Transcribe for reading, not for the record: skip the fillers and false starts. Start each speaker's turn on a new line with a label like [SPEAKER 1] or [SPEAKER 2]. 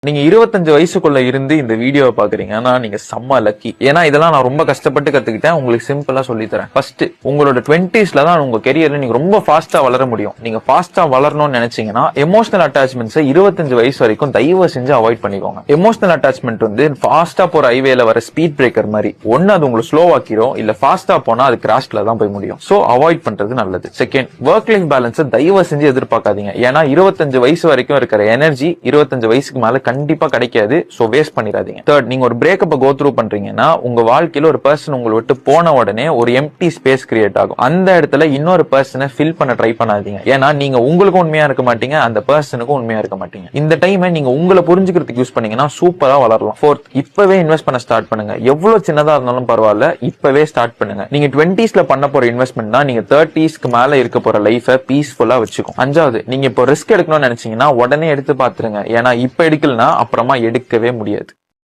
[SPEAKER 1] நீங்க 25 வயசுக்குள்ள இருந்து இந்த வீடியோவை பாக்குறீங்கன்னா நீங்க செம்ம லக்கி. ஏன்னா இதெல்லாம் நான் ரொம்ப கஷ்டப்பட்டு கத்துக்கிட்டேன். உங்களுக்கு சிம்பிளா சொல்லி தரேன். ஃபர்ஸ்ட் உங்களோட 20ஸ்ல தான் உங்க கெரியர்ல நீங்க ரொம்ப ஃபாஸ்டா வளர முடியும். நீங்க ஃபாஸ்டா வளரணும்னு நினைச்சீங்கன்னா எமோஷனல் அட்டாச்மெண்ட்ஸை 25 வயசு வரைக்கும் தயவு செஞ்சு அவாய்ட் பண்ணிக்கோங்க. எமோஷனல் அட்டாச்மெண்ட் வந்து ஃபாஸ்டா போற ஹைவேல வர ஸ்பீட் பிரேக்கர் மாதிரி. ஒன்னு அது உங்களை ஸ்லோ ஆக்கிரும், இல்ல ஃபாஸ்டா போனா அது கிராஷ்ல தான் போய் முடியும். சோ அவாய்ட் பண்றது நல்லது. செகண்ட், ஒர்க் லைஃப் பேலன்ஸ் தயவு செஞ்சு எதிர்பார்க்காதீங்க. ஏன்னா 25 வயசு வரைக்கும் இருக்கிற எனர்ஜி 25 வயசுக்கு மேல கண்டிப்பா கிடைக்காது. சோ வேஸ்ட் பண்ணிடாதீங்க. தேர்ட், நீங்க ஒரு பிரேக்கப்பை கோ த்ரூ பண்றீங்கன்னா உங்க வாழ்க்கையில ஒரு பர்சன் உங்களை விட்டு போன உடனே ஒரு எம்டி ஸ்பேஸ் கிரியேட் ஆகும். அந்த இடத்துல இன்னொரு பர்சனை ஃபில் பண்ண ட்ரை பண்ணாதீங்க. ஏன்னா நீங்க உங்களுக்கும் உண்மையா இருக்க மாட்டீங்க, அந்த பர்சனுக்கும் உண்மையா இருக்க மாட்டீங்க. இந்த டைமை நீங்க உங்களை புரிஞ்சுக்கிறதுக்கு யூஸ் பண்ணீங்கன்னா சூப்பரா வளரலாம். ஃபோர்த், இப்பவே இன்வெஸ்ட் பண்ண ஸ்டார்ட் பண்ணுங்க. எவ்வளவு சின்னதா இருந்தாலும் பரவாயில்ல, இப்பவே ஸ்டார்ட் பண்ணுங்க. நீங்க 20ஸ்ல பண்ண போற இன்வெஸ்ட்மெண்ட் தான் நீங்க 30ஸ்க்கு மேல இருக்க போற லைஃபை பீஸ்ஃபுல்லா வச்சுக்கும். அஞ்சாவது, நீங்க இப்போ ரிஸ்க் எடுக்கணும்னு நினைச்சீங்கன்னா உடனே எடுத்து பாத்துருங்க. ஏன்னா இப்ப எடுக்கலனா அப்புறமா எடுக்கவே முடியாது.